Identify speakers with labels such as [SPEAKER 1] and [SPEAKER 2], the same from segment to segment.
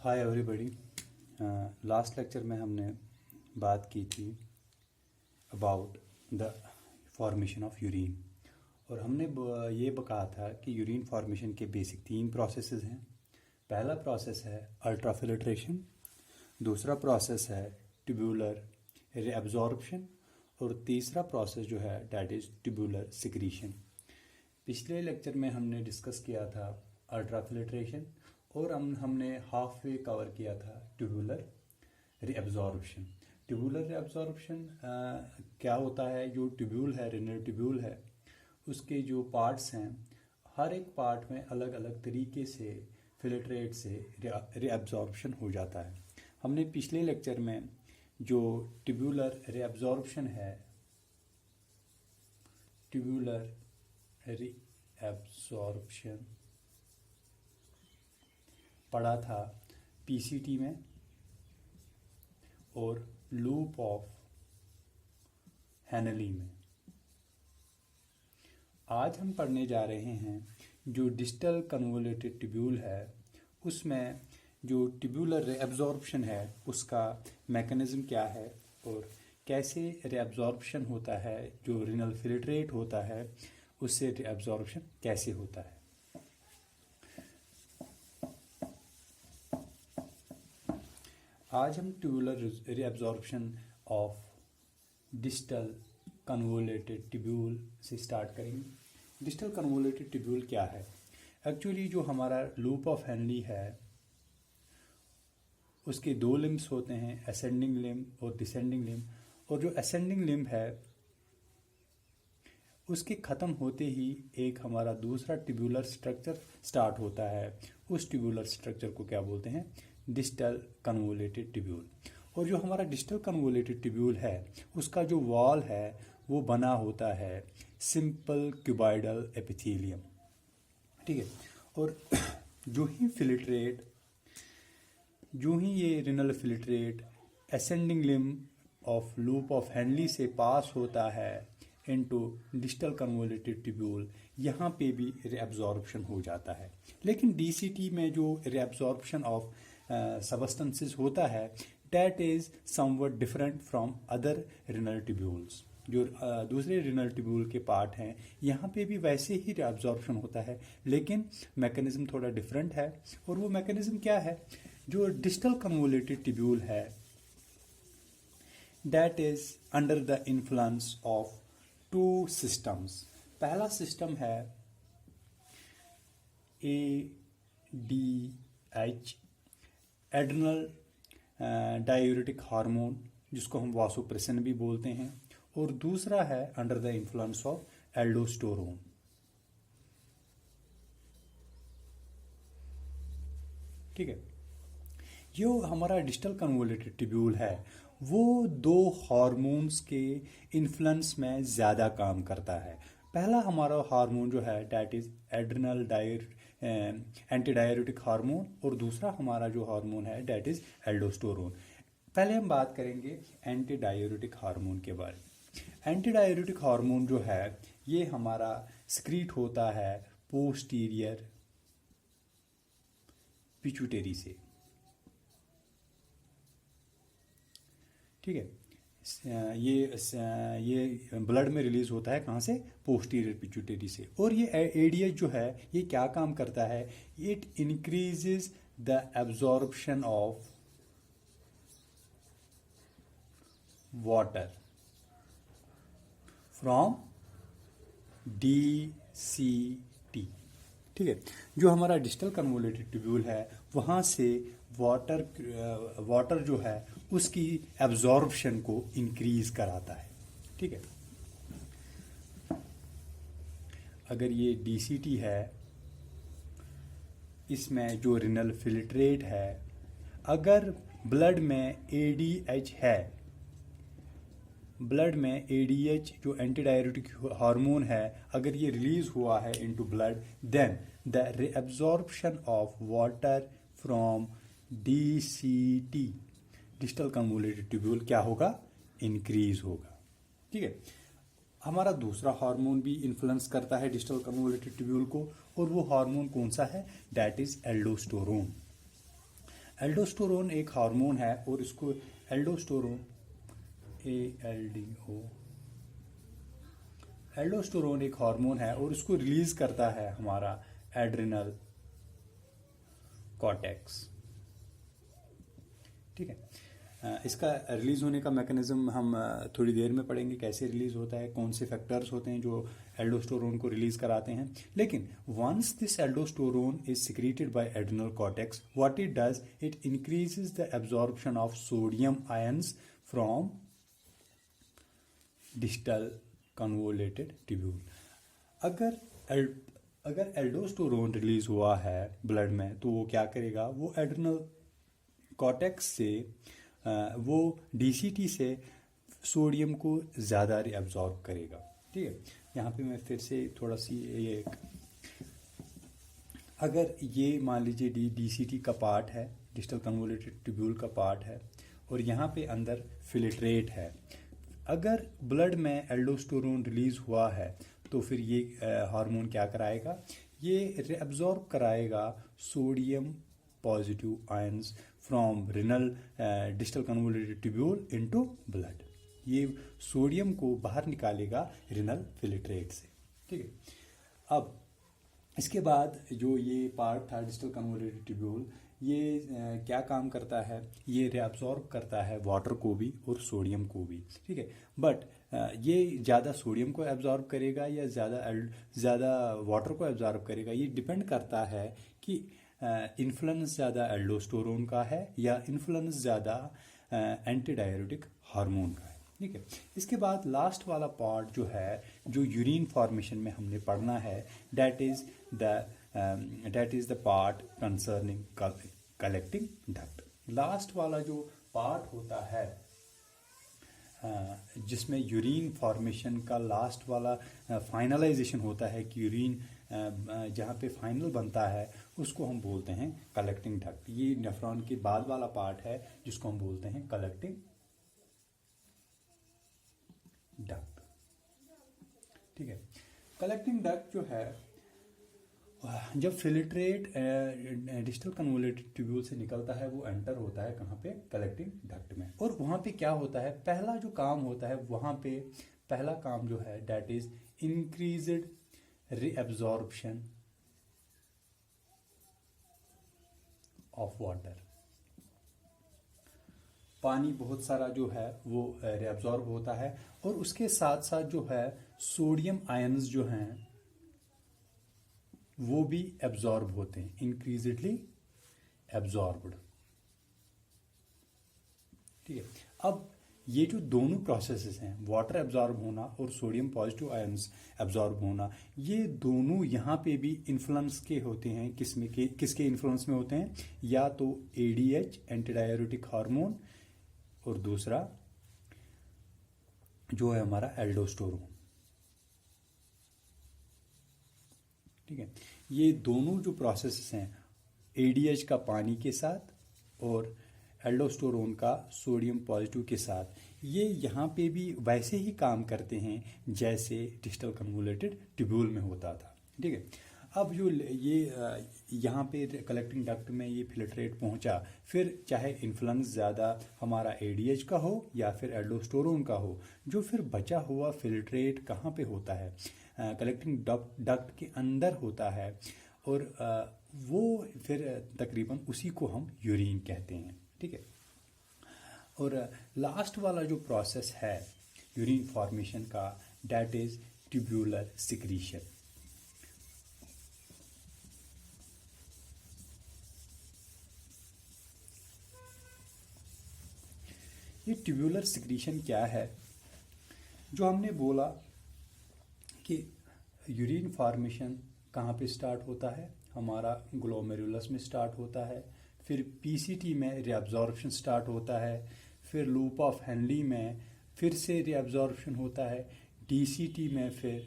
[SPEAKER 1] Hi everybody. Last lecture में हमने बात की थी about the formation of urine और हमने ये कहा था कि यूरिन फॉर्मेशन के बेसिक 3 प्रोसेसेस हैं। पहला प्रोसेस है अल्ट्राफिल्ट्रेशन, दूसरा प्रोसेस है ट्यूबुलर रीअब्जॉर्प्शन और तीसरा प्रोसेस जो है डैट इज़ ट्यूबुलर सिक्रीशन। पिछले लेक्चर में हमने डिस्कस किया था अल्ट्राफिल्ट्रेशन और हमने हाफ वे कवर किया था ट्यूबुलर रीअब्जॉर्प्शन। ट्यूबुलर रीअब्जॉर्प्शन क्या होता है? जो ट्यूब्यूल है, रिनल ट्यूब्यूल है, उसके जो पार्ट्स हैं, हर एक पार्ट में अलग अलग तरीके से फिल्ट्रेट से रीअब्जॉर्प्शन हो जाता है। हमने पिछले लेक्चर में जो ट्यूबुलर रीअब्जॉर्प्शन है, ट्यूबुलर रीअब्जॉर्प्शन पढ़ा था पीसीटी में और लूप ऑफ हेनली में। आज हम पढ़ने जा रहे हैं जो डिस्टल कन्वोल्यूटेड ट्यूब्यूल है, उसमें जो ट्यूबुलर रीअब्जॉर्प्शन है उसका मैकेनिज्म क्या है और कैसे रीअब्जॉर्प्शन होता है, जो रिनल फिल्ट्रेट होता है उससे रीअब्जॉर्प्शन कैसे होता है। आज हम tubular reabsorption of distal convoluted tubule से स्टार्ट करेंगे। डिस्टल कन्वोल्यूटेड ट्यूब्यूल क्या है? एक्चुअली जो हमारा लूप ऑफ हेनली है उसके 2 लिम्ब्स होते हैं, असेंडिंग लिम्ब और डिसेंडिंग लिम्ब। और जो असेंडिंग लिम्ब है उसके ख़त्म होते ही एक हमारा दूसरा ट्यूबुलर स्ट्रक्चर स्टार्ट होता है। उस ट्यूबुलर स्ट्रक्चर को क्या बोलते हैं? Distal convoluted tubule. और जो हमारा डिस्टल कन्वोल्यूटेड ट्यूब्यूल है उसका जो वॉल है वो बना होता है सिंपल क्यूबॉइडल एपिथेलियम, ठीक है। और जो ही ये renal filtrate ascending limb of loop of Henley से पास होता है इनटू डिस्टल कन्वोल्यूटेड ट्यूब्यूल, यहाँ पे भी रीअब्जॉर्प्शन हो जाता है। लेकिन डीसीटी में जो रीअब्जॉर्प्शन ऑफ सबस्टेंसेस होता है that is somewhat different from other renal tubules. जो दूसरे रिनल ट्यूब्यूल के पार्ट हैं यहाँ पे भी वैसे ही रीअब्जॉर्प्शन होता है, लेकिन मैकेनिज्म थोड़ा डिफरेंट है। और वो मैकेनिज्म क्या है? जो डिस्टल कन्वोल्यूटेड ट्यूब्यूल है that is under the influence of 2 systems. पहला सिस्टम है ADH, एड्रिनल डायूरेटिक हार्मोन, जिसको हम वासोप्रेसिन भी बोलते हैं, और दूसरा है under the influence of aldosterone. ठीक है। जो हमारा डिस्टल कन्वोल्यूटेड ट्यूब्यूल है वो 2 हार्मोन्स के इन्फ्लुएंस में ज़्यादा काम करता है। पहला हमारा हार्मोन जो है that is adrenal anti diuretic hormone और दूसरा हमारा जो हार्मोन है डैट इज एल्डोस्टेरोन। पहले हम बात करेंगे एंटी डाययूरेटिक हार्मोन के बारे में। एंटी डाययूरेटिक हार्मोन जो है ये हमारा सिक्रीट होता है पोस्टीरियर पिट्यूटरी से, ठीक है। ये ब्लड में रिलीज होता है कहाँ से? पोस्टीरियर पिट्यूटरी से। और ये एडीएच जो है ये क्या काम करता है? It increases the absorption of water from DCT, ठीक है। जो हमारा डिस्टल कन्वोल्यूटेड ट्यूब्यूल है वहाँ से वाटर जो है उसकी एब्जॉर्प्शन को इंक्रीज कराता है, ठीक है। अगर ये DCT है, इसमें जो रिनल फिल्ट्रेट है, अगर ब्लड में ADH है, ब्लड में ADH जो एंटी डाययूरेटिक हार्मोन है अगर ये रिलीज हुआ है into blood, then the reabsorption of water from DCT, distal convoluted tubule, क्या होगा? इंक्रीज होगा, ठीक है। हमारा दूसरा हार्मोन भी इन्फ्लुएंस करता है डिस्टल कन्वोल्यूटेड ट्यूब्यूल को, और वो हार्मोन कौन सा है? That is aldosterone. एल्डोस्टेरोन एक हार्मोन है और इसको एल्डोस्टेरोन ALDO एल्डोस्टेरोन एक हार्मोन है और उसको रिलीज करता है हमारा एड्रिनल कॉर्टेक्स। ठीक है, इसका रिलीज होने का मैकेनिज्म हम थोड़ी देर में पढ़ेंगे, कैसे रिलीज होता है, कौन से फैक्टर्स होते हैं जो एल्डोस्टेरोन को रिलीज कराते हैं। लेकिन once this aldosterone is secreted by adrenal cortex, what it does, it increases the absorption of sodium ions from distal convoluted tubule. अगर एल्डोस्टेरोन रिलीज हुआ है ब्लड में तो वो क्या करेगा, वो एड्रिनल कॉर्टेक्स से वो DCT से सोडियम को ज़्यादा रिअब्जॉर्ब करेगा। ठीक है, यहाँ पे मैं फिर से थोड़ा सी ये अगर ये मान लीजिए DCT का पार्ट है, डिस्टल कन्वोलेटेड ट्यूब्यूल का पार्ट है, और यहाँ पे अंदर फिल्ट्रेट है। अगर ब्लड में एल्डोस्टेरोन रिलीज हुआ है तो फिर ये हार्मोन क्या कराएगा, ये रिअब्जॉर्ब कराएगा sodium positive ions from renal distal convoluted tubule into blood. ये सोडियम को बाहर निकालेगा रिनल फिल्ट्रेट से। ठीक है, अब इसके बाद जो ये पार्ट था डिस्टल कन्वोलेटेड ट्यूब्यूल, ये क्या काम करता है, ये रिअब्जॉर्ब करता है वाटर को भी और सोडियम को भी। ठीक है, बट ये ज़्यादा सोडियम को एब्जॉर्ब करेगा या ज़्यादा वाटर को एब्जॉर्ब करेगा, ये डिपेंड करता है कि इन्फ्लुएंस ज़्यादा एल्डोस्टेरोन का है या इन्फ्लुएंस ज़्यादा एंटीडायरेटिक हार्मोन का है। ठीक है, इसके बाद लास्ट वाला पार्ट जो है, जो यूरिन फॉर्मेशन में हमने पढ़ना है, that is the part concerning collecting duct. Last वाला जो पार्ट होता है जिसमें यूरिन फॉर्मेशन का लास्ट वाला फाइनलाइजेशन होता है कि यूरिन जहाँ पे फाइनल बनता है उसको हम बोलते हैं कलेक्टिंग डक्ट। ये नेफ्रॉन के बाद वाला पार्ट है जिसको हम बोलते हैं कलेक्टिंग डक्ट। ठीक है, कलेक्टिंग डक्ट जो है, जब फिल्ट्रेट डिस्टल कन्वोलेटेड ट्यूब्यूल से निकलता है वो एंटर होता है कहाँ पे, कलेक्टिंग डक्ट में। और वहाँ पे क्या होता है, पहला जो काम होता है वहाँ पे, पहला काम जो है that is increased reabsorption of water. पानी बहुत सारा जो है वो रिअब्जॉर्ब होता है और उसके साथ साथ जो है सोडियम आयंस जो हैं वो भी एब्जॉर्ब होते हैं, इंक्रीजडली एब्जॉर्ब्ड। ठीक है, अब ये जो दोनों प्रोसेसेस हैं, वाटर एब्जॉर्ब होना और सोडियम पॉजिटिव आयंस एब्जॉर्ब होना, ये दोनों यहाँ पे भी इन्फ्लुएंस के होते हैं। किसके इन्फ्लुएंस में होते हैं, या तो ADH एंटीडायरेटिक हार्मोन और दूसरा जो है हमारा एल्डोस्टेरोन। ठीक है, ये दोनों जो प्रोसेसेस हैं, ADH का पानी के साथ और एल्डोस्टेरोन का सोडियम पॉजिटिव के साथ, ये यहाँ पे भी वैसे ही काम करते हैं जैसे डिस्टल कन्वोलेटेड ट्यूब्यूल में होता था। ठीक है, अब जो ये यहाँ पे कलेक्टिंग डक्ट में ये फिल्ट्रेट पहुँचा, फिर चाहे इन्फ्लुएंस ज़्यादा हमारा ADH का हो या फिर एल्डोस्टेरोन का हो, जो फिर बचा हुआ फिल्ट्रेट कहाँ पे होता है, कलेक्टिंग डक्ट के अंदर होता है और वो फिर तकरीबन उसी को हम यूरिन कहते हैं। ठीक है, और लास्ट वाला जो प्रोसेस है यूरिन फॉर्मेशन का, दैट इज ट्यूब्यूलर सिक्रीशन। ये ट्यूब्यूलर सिक्रीशन क्या है, जो हमने बोला कि यूरिन फॉर्मेशन कहाँ पे स्टार्ट होता है, हमारा ग्लोमेरुलस में स्टार्ट होता है, फिर PCT में रिअब्जॉर्प्शन स्टार्ट होता है, फिर लूप ऑफ हेनली में फिर से रिअब्जॉर्प्शन होता है, DCT में फिर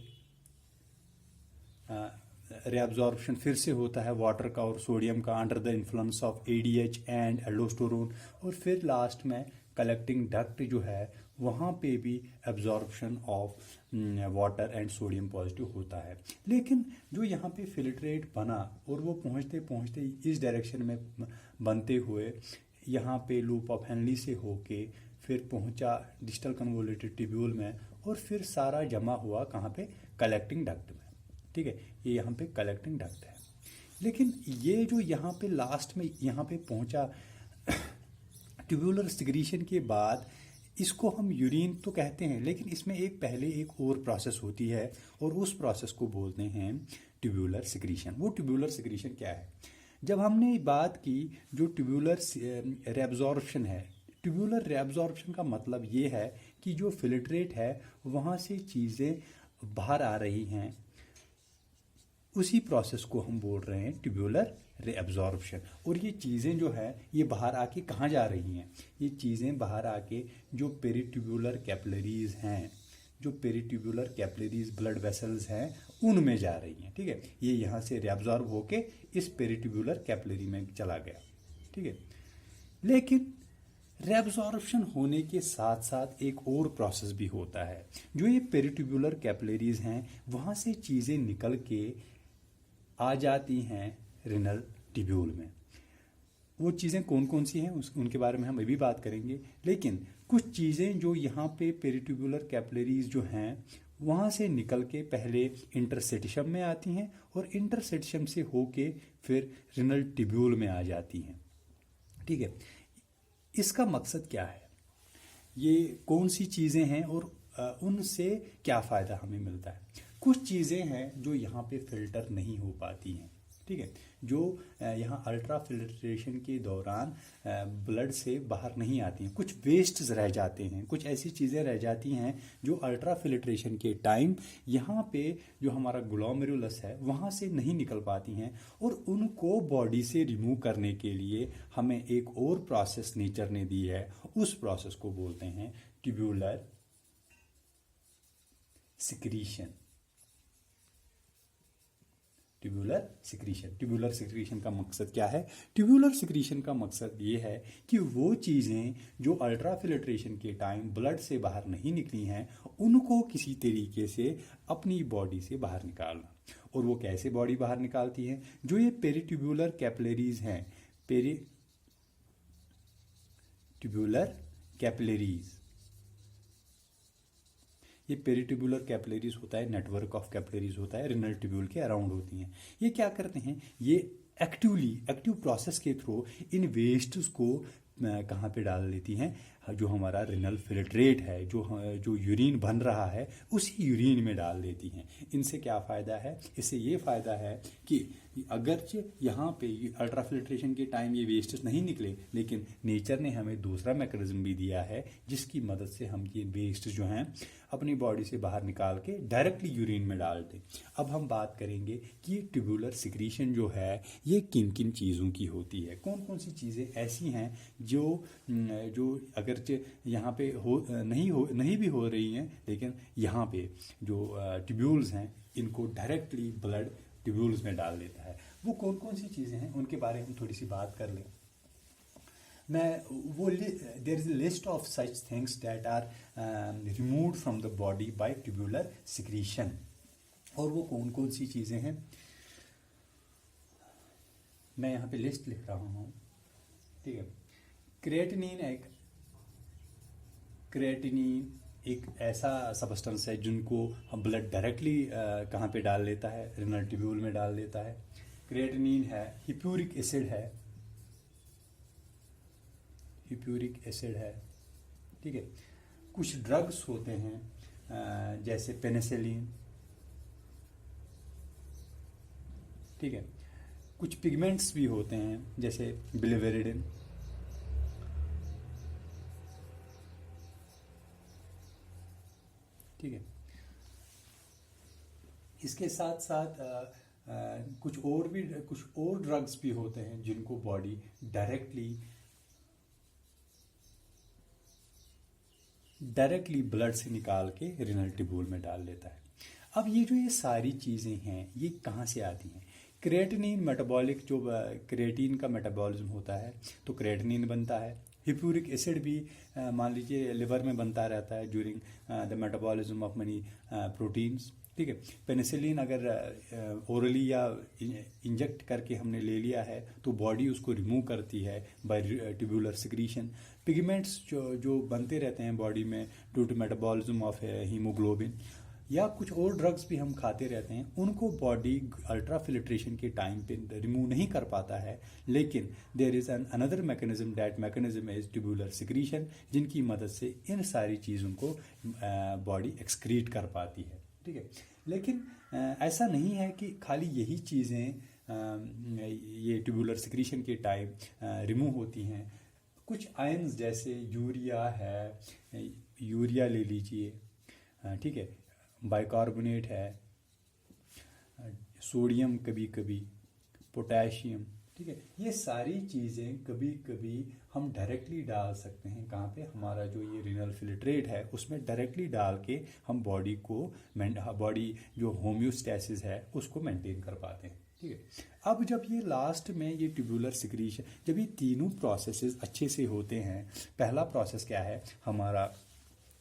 [SPEAKER 1] रिअब्जॉर्प्शन फिर से होता है वाटर का और सोडियम का under the influence of ADH and aldosterone, और फिर लास्ट में कलेक्टिंग डक्ट जो है वहाँ पे भी absorption of water and sodium positive होता है। लेकिन जो यहाँ पे फिल्ट्रेट बना और वो पहुँचते पहुँचते इस डायरेक्शन में बनते हुए यहाँ पे लूप ऑफ हेनली से होके फिर पहुँचा डिस्टल कन्वोल्यूटेड ट्यूब्यूल में, और फिर सारा जमा हुआ कहाँ पे, कलेक्टिंग डक्ट में। ठीक है, ये यहाँ पे कलेक्टिंग डक्ट है। लेकिन ये जो यहाँ पे लास्ट में यहाँ पे पहुँचा ट्यूबुलर सिक्रीशन के बाद, इसको हम यूरिन तो कहते हैं, लेकिन इसमें पहले एक और प्रोसेस होती है और उस प्रोसेस को बोलते हैं ट्यूबुलर सिक्रीशन। वो ट्यूबुलर सिक्रीशन क्या है? जब हमने बात की जो ट्यूबुलर रेब्जॉर्प्शन है, ट्यूबुलर रेब्जॉर्प्शन का मतलब ये है कि जो फिल्ट्रेट है वहाँ से चीज़ें बाहर आ रही हैं, उसी प्रोसेस को हम बोल रहे हैं ट्यूबुलर रेअब्जॉर्प्शन। और ये चीज़ें जो है ये बाहर आके कहाँ जा रही हैं? ये चीज़ें बाहर आके जो पेरिट्यूबुलर कैपिलरीज हैं, जो पेरिट्यूबुलर कैपिलरीज ब्लड वेसल्स हैं, उनमें जा रही हैं। ठीक है, ये यहाँ से रेअब्जॉर्ब होके इस पेरिट्यूबुलर कैपिलरी में चला गया। ठीक है, लेकिन रेअब्जॉर्प्शन होने के साथ साथ एक और प्रोसेस भी होता है। जो ये पेरिट्यूबुलर कैपिलरीज हैं वहाँ से चीज़ें निकल के आ जाती हैं रिनल ट्यूब्यूल में। वो चीज़ें कौन कौन सी हैं उनके बारे में हम अभी बात करेंगे। लेकिन कुछ चीज़ें जो यहाँ पे पेरिट्यूबुलर कैपिलरीज जो हैं वहाँ से निकल के पहले इंटरस्टिशियम में आती हैं और इंटरस्टिशियम से होके फिर रिनल ट्यूब्यूल में आ जाती हैं। ठीक है, इसका मकसद क्या है? ये कौन सी चीज़ें हैं और उनसे क्या फ़ायदा हमें मिलता है? कुछ चीज़ें हैं जो यहाँ पे फिल्टर नहीं हो पाती हैं। ठीक है, जो यहाँ अल्ट्रा फिल्ट्रेशन के दौरान ब्लड से बाहर नहीं आती हैं, कुछ वेस्ट्स रह जाते हैं, कुछ ऐसी चीज़ें रह जाती हैं जो अल्ट्रा फिल्ट्रेशन के टाइम यहाँ पे जो हमारा ग्लोमेरुलस है वहाँ से नहीं निकल पाती हैं, और उनको बॉडी से रिमूव करने के लिए हमें एक और प्रोसेस नेचर ने दी है। उस प्रोसेस को बोलते हैं tubular secretion. Tubular secretion. Tubular secretion का मकसद क्या है? ट्यूबुलर सिक्रीशन का मकसद ये है कि वो चीज़ें जो अल्ट्रा फिल्ट्रेशन के टाइम ब्लड से बाहर नहीं निकली हैं उनको किसी तरीके से अपनी बॉडी से बाहर निकालना। और वो कैसे बॉडी बाहर निकालती है? जो ये पेरिट्यूबुलर कैपिलरीज हैं, पेरिट्यूबुलर कैपिलरीज, ये पेरिट्यूबुलर कैपिलरीज होता है, नेटवर्क ऑफ कैपिलरीज होता है, रिनल ट्यूब्यूल के अराउंड होती हैं। ये क्या करते हैं? ये एक्टिव प्रोसेस के थ्रू इन वेस्ट्स को कहाँ पे डाल लेती हैं? जो हमारा रिनल फिल्ट्रेट है, जो यूरिन बन रहा है उसी यूरिन में डाल देती हैं। इनसे क्या फ़ायदा है? इससे ये फ़ायदा है कि अगरचे यहाँ पे अल्ट्रा फिल्ट्रेशन के टाइम ये वेस्ट्स नहीं निकले, लेकिन नेचर ने हमें दूसरा मैकेनिज्म भी दिया है जिसकी मदद से हम ये वेस्ट जो हैं अपनी बॉडी से बाहर निकाल के डायरेक्टली यूरिन में डाल दें। अब हम बात करेंगे कि ट्यूबुलर सिक्रीशन जो है ये किन किन चीज़ों की होती है, कौन कौन सी चीज़ें ऐसी हैं जो अगरचे यहाँ पे नहीं भी हो रही हैं, लेकिन यहाँ पे जो ट्यूब्यूल्स हैं इनको डायरेक्टली ब्लड ट्यूब्यूल्स में डाल देता है। वो कौन कौन सी चीज़ें हैं उनके बारे में थोड़ी सी बात कर लें। There is a list of such things that are removed from the body by tubular secretion। और वो कौन कौन सी चीज़ें हैं मैं यहाँ पे लिस्ट लिख रहा हूँ। ठीक है, क्रिएटिनिन एक ऐसा सबस्टेंस है जिनको हम ब्लड डायरेक्टली कहाँ पे डाल लेता है? रिनल ट्यूब्यूल में डाल देता है। क्रिएटिनिन है, हिप्यूरिक एसिड है। ठीक है, कुछ ड्रग्स होते हैं जैसे पेनिसिलिन। ठीक है, कुछ पिगमेंट्स भी होते हैं जैसे बिलिवेरिडिन। ठीक है, इसके साथ साथ कुछ और ड्रग्स भी होते हैं जिनको बॉडी डायरेक्टली ब्लड से निकाल के रिनल ट्यूब्यूल में डाल लेता है। अब ये सारी चीज़ें हैं ये कहाँ से आती हैं? क्रिएटिनिन मेटाबॉलिक, जो क्रिएटिन का मेटाबॉलिज्म होता है तो क्रिएटिनिन बनता है, हिप्यूरिक एसिड भी मान लीजिए लिवर में बनता रहता है during the metabolism of money proteins, ठीक है। पेनिसिलिन अगर ओरली या इंजेक्ट करके हमने ले लिया है तो बॉडी उसको रिमूव करती है बाय ट्यूबुलर सिक्रीशन। पिगमेंट्स जो बनते रहते हैं बॉडी में due to metabolism of haemoglobin, या कुछ और ड्रग्स भी हम खाते रहते हैं, उनको बॉडी अल्ट्रा फिल्ट्रेशन के टाइम पे रिमूव नहीं कर पाता है। लेकिन there is an another mechanism, that mechanism is tubular secretion, जिनकी मदद से इन सारी चीज़ों को बॉडी एक्सक्रीट कर पाती है, ठीक है। लेकिन ऐसा नहीं है कि खाली यही चीज़ें ये ट्यूबुलर सिक्रीशन के टाइम रिमूव होती हैं। कुछ आयंस जैसे यूरिया है, यूरिया ले लीजिए, ठीक है, बाइकार्बोनेट है, सोडियम कभी कभी, पोटेशियम, ठीक है, ये सारी चीज़ें कभी कभी हम डायरेक्टली डाल सकते हैं। कहाँ पे? हमारा जो ये रिनल फिल्ट्रेट है उसमें डायरेक्टली डाल के हम बॉडी जो होम्योस्टैसिस है उसको मेंटेन कर पाते हैं, ठीक है। अब जब ये लास्ट में ये ट्यूबुलर सिक्रीशन, जब ये तीनों प्रोसेसेस अच्छे से होते हैं, पहला प्रोसेस क्या है हमारा?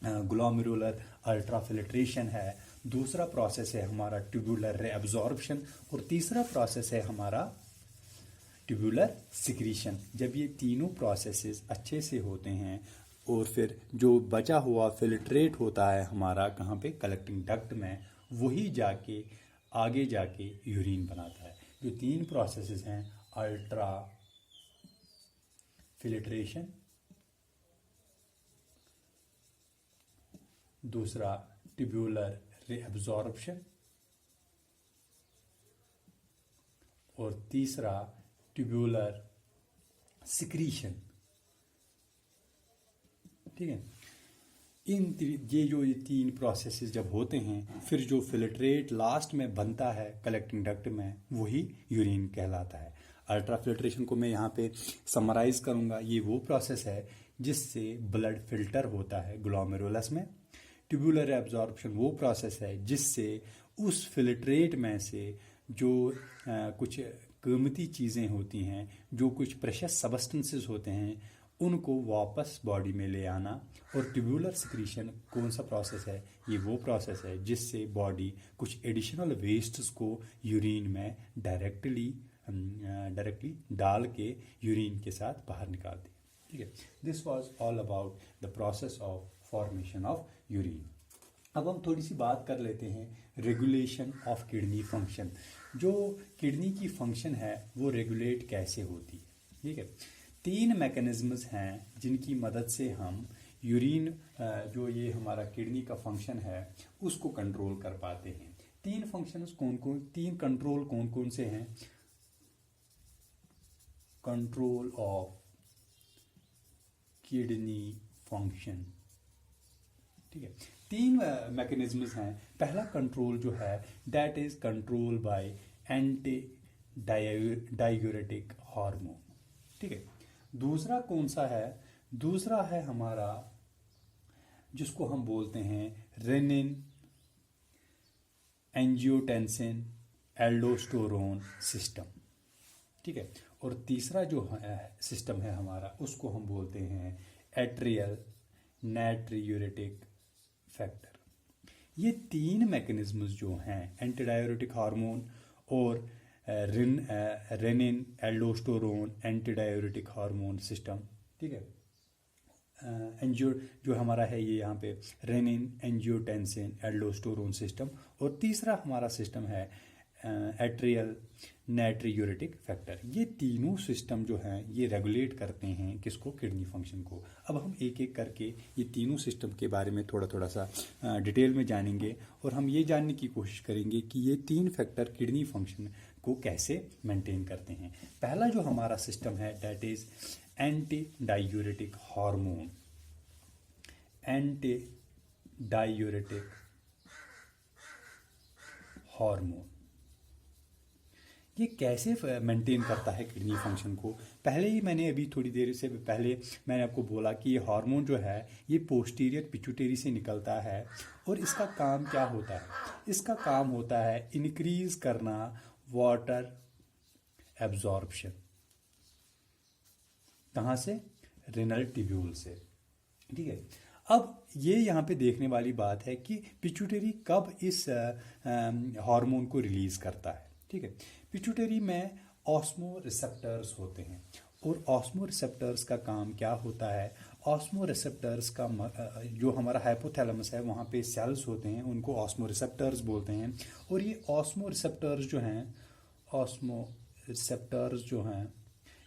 [SPEAKER 1] ग्लोमेरुलर अल्ट्रा फिल्ट्रेशन है, दूसरा प्रोसेस है हमारा ट्यूबुलर रेअब्जॉर्प्शन, और तीसरा प्रोसेस है हमारा ट्यूबुलर सिक्रीशन। जब ये तीनों प्रोसेसेस अच्छे से होते हैं और फिर जो बचा हुआ फिल्ट्रेट होता है हमारा कहाँ पे? कलेक्टिंग डक्ट में, वही जाके आगे जाके यूरिन बनाता है। जो तीन प्रोसेसेस हैं, अल्ट्रा फिल्ट्रेशन, दूसरा ट्यूबुलर रेअब्जॉर्प्शन, और तीसरा ट्यूबुलर सिक्रीशन, ठीक है। ये तीन प्रोसेसेस जब होते हैं, फिर जो फिल्ट्रेट लास्ट में बनता है कलेक्टिंग डक्ट में, वही यूरिन कहलाता है। अल्ट्रा फिल्ट्रेशन को मैं यहाँ पे समराइज करूँगा, ये वो प्रोसेस है जिससे ब्लड फिल्टर होता है ग्लोमेरुलस में। ट्यूबुलर एब्जॉर्प्शन वो प्रोसेस है जिससे उस फिल्ट्रेट में से जो कुछ कीमती चीज़ें होती हैं, जो कुछ प्रेशस सब्सटेंसेस होते हैं, उनको वापस बॉडी में ले आना। और ट्यूबुलर सिक्रीशन कौन सा प्रोसेस है? ये वो प्रोसेस है जिससे बॉडी कुछ एडिशनल वेस्ट्स को यूरिन में डायरेक्टली डाल के यूरिन के साथ बाहर निकालती है, ठीक है। This was all about the process of formation of urine. अब हम थोड़ी सी बात कर लेते हैं रेगुलेशन ऑफ किडनी फंक्शन। जो किडनी की फंक्शन है वो रेगुलेट कैसे होती है, ठीक है। तीन मैकेनिज्म्स हैं जिनकी मदद से हम यूरिन जो ये हमारा किडनी का फंक्शन है उसको कंट्रोल कर पाते हैं। तीन फंक्शंस तीन कंट्रोल कौन कौन से हैं? कंट्रोल ऑफ किडनी फंक्शन, ठीक है। तीन मैकेनिज्म्स हैं। पहला कंट्रोल जो है that is control by anti diuretic hormone, ठीक है। दूसरा कौन सा है? दूसरा है हमारा जिसको हम बोलते हैं रेनिन एंजियोटेंसिन एल्डोस्टेरोन सिस्टम, ठीक है। और तीसरा जो सिस्टम है हमारा उसको हम बोलते हैं एट्रियल नाइट्रियूरेटिक फैक्टर। ये तीन मैकेनिज्म्स जो हैं एंटीडायूरेटिक हार्मोन और renin aldosterone antidiuretic hormone system, ठीक है। एंजियो जो हमारा है ये यहाँ पे रेनिन एंजियोटेंसिन एल्डोस्टेरोन सिस्टम, और तीसरा हमारा सिस्टम है एट्रियल नाइट्रियूरेटिक फैक्टर। ये तीनों सिस्टम जो हैं ये रेगुलेट करते हैं किसको? किडनी फंक्शन को। अब हम एक एक करके ये तीनों सिस्टम के बारे में थोड़ा थोड़ा सा डिटेल में जानेंगे और हम ये जानने की कोशिश करेंगे कि ये तीन फैक्टर किडनी फंक्शन को कैसे मेंटेन करते हैं। पहला जो हमारा सिस्टम है that is anti diuretic hormone. Anti diuretic hormone ये कैसे मेंटेन करता है किडनी फंक्शन को? पहले ही मैंने अभी थोड़ी देर से पहले मैंने आपको बोला कि ये हार्मोन जो है ये पोस्टीरियर पिट्यूटरी से निकलता है और इसका काम क्या होता है? इसका काम होता है इंक्रीज करना वाटर एब्जॉर्प्शन। कहाँ से? रेनल ट्यूब्यूल से। ठीक है, अब ये यहाँ पे देखने वाली बात है कि पिट्यूटरी कब इस हार्मोन को रिलीज करता है। ठीक है, पिट्यूटरी में ऑस्मो रिसेप्टर्स होते हैं, और ऑस्मो रिसेप्टर्स का काम क्या होता है? ऑस्मो रिसेप्टर्स का जो हमारा हाइपोथैलेमस है वहाँ पे सेल्स होते हैं, उनको ऑस्मो रिसेप्टर्स बोलते हैं। और ये ऑस्मो रिसेप्टर्स जो हैं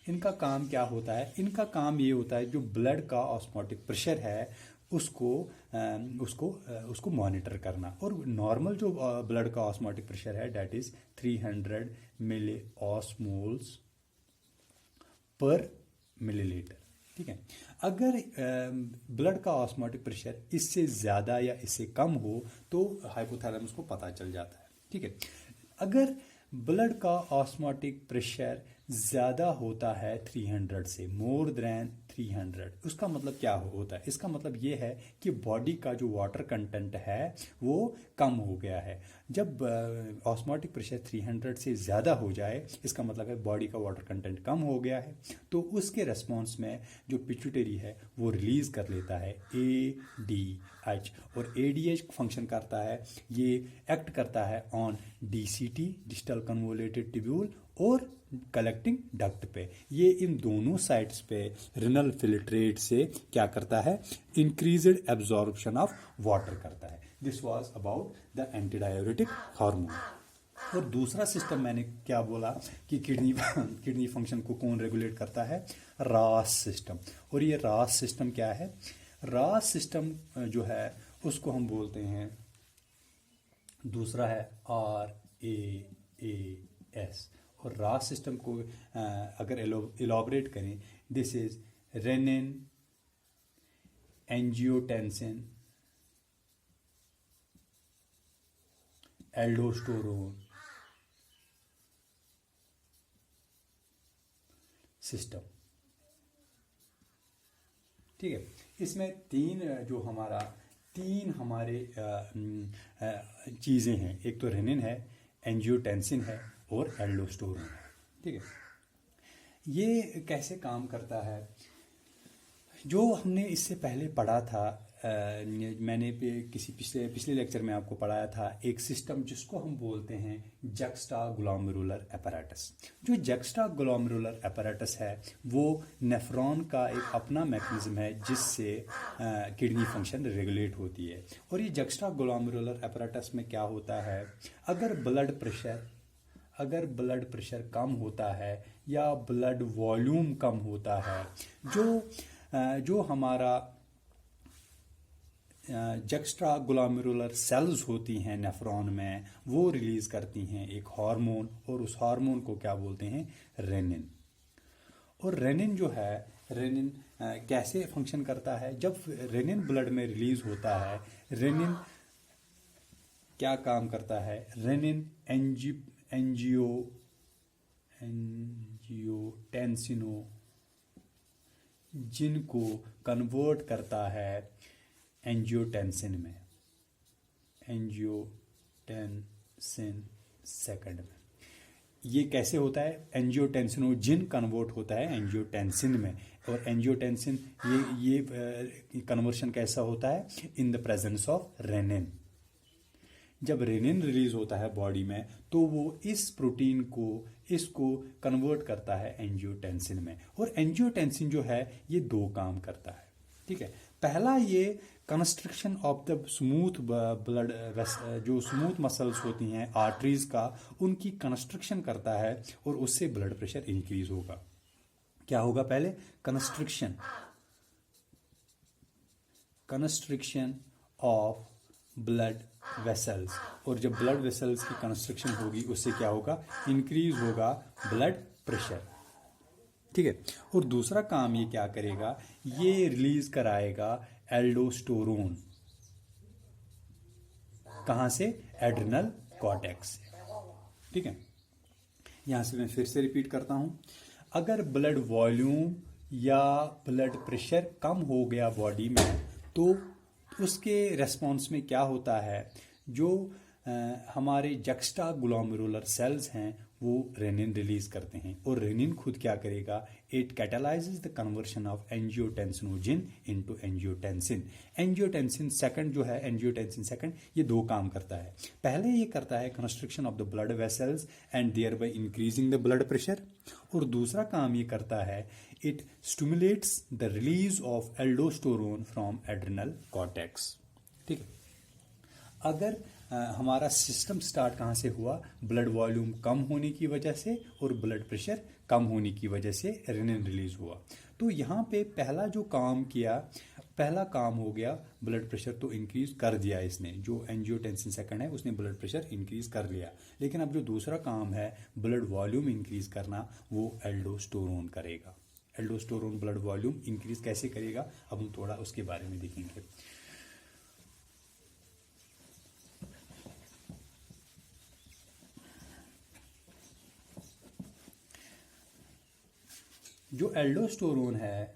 [SPEAKER 1] इनका काम क्या होता है? इनका काम ये होता है जो ब्लड का ऑस्मोटिक प्रेशर है उसको मॉनिटर करना। और नॉर्मल जो ब्लड का ऑस्मोटिक प्रेशर है डेट इज 300 मिली ऑस्मोल्स पर मिलीलीटर। ठीक है, अगर ब्लड का ऑस्मोटिक प्रेशर इससे ज़्यादा या इससे कम हो तो हाइपोथैलेमस को पता चल जाता है। ठीक है, अगर ब्लड का ऑस्मोटिक प्रेशर ज़्यादा होता है 300 से, मोर देन 300, उसका मतलब क्या होता है? इसका मतलब ये है कि बॉडी का जो वाटर कंटेंट है वो कम हो गया है। जब ऑस्मोटिक प्रेशर 300 से ज़्यादा हो जाए इसका मतलब है बॉडी का वाटर कंटेंट कम हो गया है, तो उसके रेस्पॉन्स में जो पिट्यूटरी है वो रिलीज़ कर लेता है ADH, और ADH फंक्शन करता है, ये एक्ट करता है on DCT, distal convoluted tubule, और कलेक्टिंग डक्ट पे। ये इन दोनों साइट्स पे रिनल फिल्ट्रेट से क्या करता है? इंक्रीज्ड एब्जॉर्प्शन ऑफ वाटर करता है। This was about the एंटीडायूरेटिक hormone. और दूसरा सिस्टम मैंने क्या बोला कि किडनी फंक्शन को कौन रेगुलेट करता है? रास सिस्टम। और ये रास सिस्टम क्या है? रास सिस्टम जो है उसको हम बोलते हैं, दूसरा है RAAS। और रास सिस्टम को अगर इलाबरेट करें, this is renin, angiotensin, aldosterone system. ठीक है, इसमें तीन हमारे चीज़ें हैं, एक तो रेनिन है, एंजियोटेंसिन है और एल्डोस्टेरोन है। ठीक है, ये कैसे काम करता है? जो हमने इससे पहले पढ़ा था, मैंने किसी पिछले लेक्चर में आपको पढ़ाया था एक सिस्टम जिसको हम बोलते हैं जक्स्टाग्लोमेरुलर apparatus। जो जक्स्टाग्लोमेरुलर apparatus है वो नेफ्रॉन का एक अपना मैकेनिज्म है जिससे किडनी फंक्शन रेगुलेट होती है। और ये जक्स्टाग्लोमेरुलर apparatus में क्या होता है? अगर ब्लड प्रेशर कम होता है या ब्लड वॉल्यूम कम होता है, जो हमारा जक्स्ट्राग्लोमेरुलर सेल्स होती हैं नेफ्रॉन में, वो रिलीज करती हैं एक हार्मोन, और उस हार्मोन को क्या बोलते हैं? रेनिन। और रेनिन जो है, रेनिन कैसे फंक्शन करता है? जब रेनिन ब्लड में रिलीज होता है, रेनिन क्या काम करता है? रेनिन एंजियोटेंसिनोजिन को कन्वर्ट करता है एंजियोटेंसिन में, एंजियोटेंसिन सेकंड में। ये कैसे होता है? एंजियोटेंसिनोजिन कन्वर्ट होता है एंजियोटेंसिन में, और एंजियोटेंसिन ये कन्वर्शन कैसा होता है? In the presence of renin. जब रेनिन रिलीज होता है बॉडी में तो वो इस प्रोटीन को इसको कन्वर्ट करता है एंजियोटेंसिन में। और एंजियोटेंसिन जो है ये दो काम करता है। ठीक है, पहला ये construction of the smooth blood, जो स्मूथ मसल्स होती हैं आर्टरीज का, उनकी कंस्ट्रक्शन करता है और उससे ब्लड प्रेशर इंक्रीज होगा। क्या होगा? पहले कंस्ट्रक्शन ऑफ ब्लड वेसल्स, और जब ब्लड वेसल्स की कंस्ट्रक्शन होगी उससे क्या होगा? इंक्रीज होगा ब्लड प्रेशर। ठीक है, और दूसरा काम ये क्या करेगा? ये रिलीज कराएगा एल्डोस्टेरोन। कहां से? एड्रिनल कॉर्टेक्स से। ठीक है, यहां से मैं फिर से रिपीट करता हूं, अगर ब्लड वॉल्यूम या ब्लड प्रेशर कम हो गया बॉडी में तो उसके रेस्पॉन्स में क्या होता है? जो हमारे जक्स्टाग्लोमेरुलर सेल्स हैं वो रेनिन रिलीज करते हैं, और रेनिन खुद क्या करेगा? it catalyzes the conversion of angiotensinogen into angiotensin. Angiotensin second जो है, angiotensin second, ये दो काम करता है. पहले ये करता है constriction of the blood vessels and thereby increasing the blood pressure, और दूसरा काम ये करता है it stimulates the release of aldosterone from adrenal cortex. ठीक है. अगर हमारा सिस्टम स्टार्ट कहाँ से हुआ, ब्लड वॉल्यूम कम होने की वजह से और ब्लड प्रेशर कम होने की वजह से रेनिन रिलीज हुआ. तो यहाँ पे पहला जो काम किया, पहला काम हो गया, ब्लड प्रेशर तो इंक्रीज कर दिया इसने, जो एंजियोटेंसिन सेकंड है उसने ब्लड प्रेशर इंक्रीज कर लिया. लेकिन अब जो दूसरा काम है ब्लड वॉल्यूम इंक्रीज करना, वो एल्डोस्टेरोन करेगा. एल्डोस्टेरोन ब्लड वॉल्यूम इंक्रीज कैसे करेगा, अब हम थोड़ा उसके बारे में देखेंगे. जो एल्डोस्टेरोन है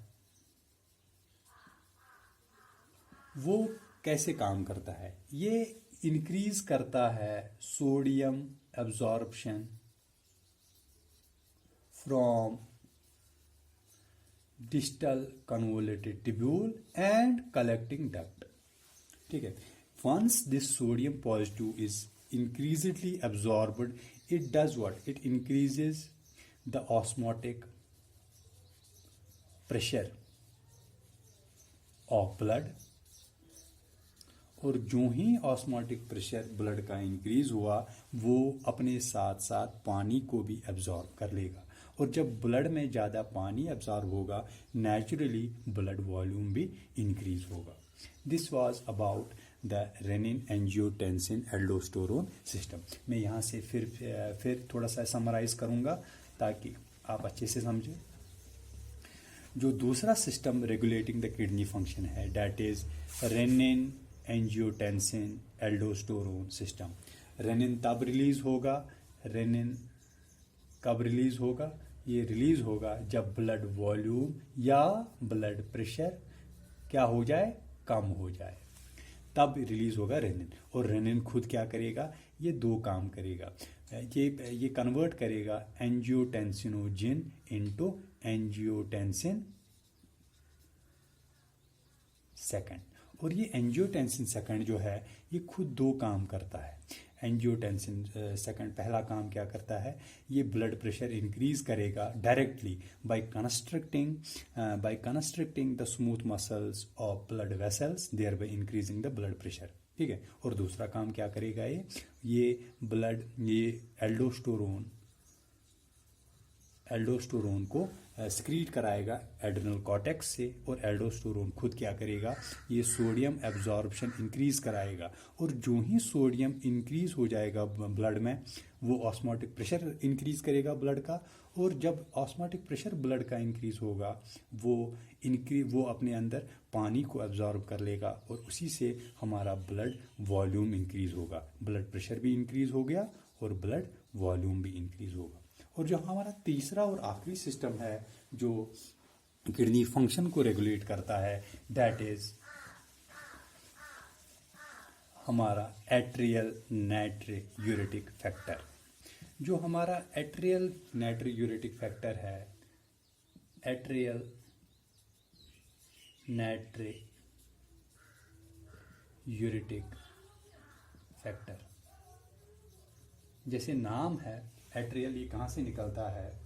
[SPEAKER 1] वो कैसे काम करता है, ये इंक्रीज करता है sodium absorption from distal convoluted tubule and collecting duct. ठीक है. Once this sodium positive is increasedly absorbed, it does what, it increases the osmotic pressure of blood, और जो ही ऑस्मोटिक प्रेशर ब्लड का इंक्रीज हुआ वो अपने साथ साथ पानी को भी एब्जॉर्ब कर लेगा, और जब ब्लड में ज़्यादा पानी एब्जॉर्ब होगा नेचुरली ब्लड वॉल्यूम भी इंक्रीज होगा. This was about the rennin angiotensin aldosterone system. मैं यहाँ से फिर थोड़ा सा समराइज करूँगा ताकि आप अच्छे से समझें. जो दूसरा system regulating the kidney function है, that is renin angiotensin aldosterone system. Renin तब रिलीज होगा, रेनिन कब रिलीज होगा, ये रिलीज होगा जब ब्लड वॉल्यूम या ब्लड प्रेशर क्या हो जाए, कम हो जाए, तब रिलीज होगा रेनिन. और रेनिन खुद क्या करेगा, ये दो काम करेगा, ये कन्वर्ट करेगा एंजियोटेंसिनोजिन इनटू एंजियोटेंसिन सेकंड. और ये एंजियोटेंसिन सेकंड जो है ये खुद दो काम करता है. एंजियोटेंसिन सेकंड पहला काम क्या करता है, ये ब्लड प्रेशर इंक्रीज करेगा directly by constricting the smooth muscles of blood vessels, thereby increasing the blood pressure. ठीक है. और दूसरा काम क्या करेगा, ये एल्डोस्टेरोन को स्क्रीट कराएगा एड्रिनल कॉर्टेक्स से, और एल्डोस्टेरोन खुद क्या करेगा, ये सोडियम एब्जॉर्प्शन इंक्रीज कराएगा, और जो ही सोडियम इंक्रीज हो जाएगा ब्लड में वो ऑस्मोटिक प्रेशर इंक्रीज करेगा ब्लड का, और जब ऑस्मोटिक प्रेशर ब्लड का इंक्रीज होगा वो अपने अंदर पानी को एब्जॉर्ब कर लेगा, और उसी से हमारा ब्लड वॉल्यूम इंक्रीज होगा. ब्लड प्रेशर भी इंक्रीज हो गया और ब्लड वॉल्यूम भी इंक्रीज होगा. और जो हमारा तीसरा और आखिरी सिस्टम है जो किडनी फंक्शन को रेगुलेट करता है, दैट इज हमारा एट्रियल नाइट्रियूरेटिक फैक्टर. जो हमारा एट्रियल नाइट्रियूरेटिक फैक्टर है, एट्रियल नाइट्रियूरेटिक फैक्टर, जैसे नाम है एट्रियल, ये कहाँ से निकलता है,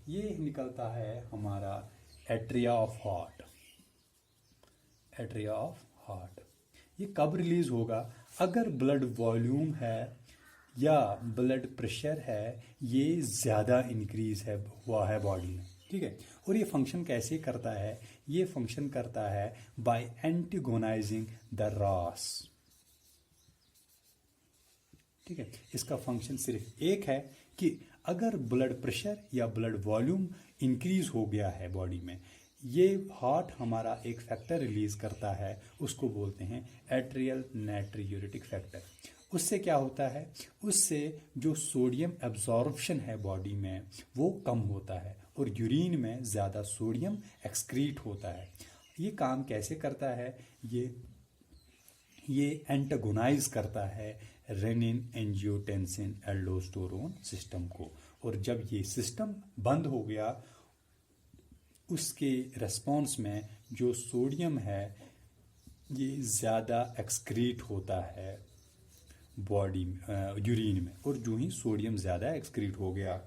[SPEAKER 1] ये निकलता है हमारा atria of heart. Atria of heart ये कब रिलीज होगा, अगर ब्लड वॉल्यूम है या ब्लड प्रेशर है ये ज़्यादा इंक्रीज हुआ है बॉडी में. ठीक है. और ये फंक्शन कैसे करता है, ये फंक्शन करता है बाय एंटीगोनाइजिंग द रॉस. ठीक है. इसका फंक्शन सिर्फ एक है कि अगर ब्लड प्रेशर या ब्लड वॉल्यूम इंक्रीज हो गया है बॉडी में, ये हार्ट हमारा एक फैक्टर रिलीज करता है, उसको बोलते हैं एट्रियल नाइट्रियूरेटिक फैक्टर. उससे क्या होता है, उससे जो सोडियम एब्जॉर्प्शन है बॉडी में वो कम होता है और यूरिन में ज़्यादा सोडियम एक्सक्रीट होता है. ये काम कैसे करता है, ये एंटागोनाइज करता है रेनिन एंजियोटेंसिन एल्डोस्टेरोन सिस्टम को. और जब ये सिस्टम बंद हो गया उसके रेस्पॉन्स में जो सोडियम है ये ज़्यादा एक्सक्रीट होता है बॉडी में, यूरिन में। और जो ही सोडियम ज़्यादा एक्सक्रीट हो गया,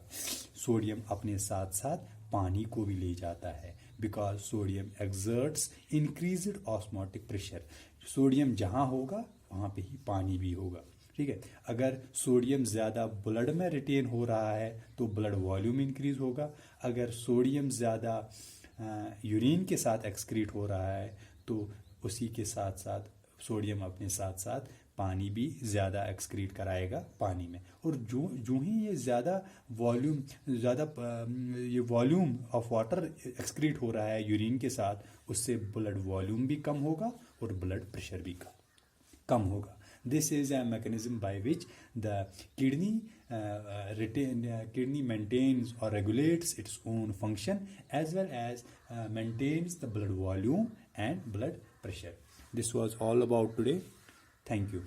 [SPEAKER 1] सोडियम अपने साथ साथ पानी को भी ले जाता है, because sodium exerts increased osmotic pressure. Sodium जहाँ होगा वहाँ पे ही पानी भी होगा, ठीक है। अगर सोडियम ज़्यादा ब्लड में रिटेन हो रहा है तो ब्लड वॉल्यूम इंक्रीज होगा। अगर सोडियम ज़्यादा यूरिन के साथ एक्सक्रीट हो रहा है तो उसी के साथ साथ सोडियम अपने साथ साथ पानी भी ज़्यादा एक्सक्रीट कराएगा पानी में। और जो ही ये ये वॉल्यूम ऑफ वाटर एक्सक्रीट हो रहा है यूरिन के साथ, उससे ब्लड वॉल्यूम भी कम होगा और ब्लड प्रेशर भी कम होगा। This is a mechanism by which the kidney maintains or regulates its own function as well as maintains the blood volume and blood pressure. This was all about today. Thank you.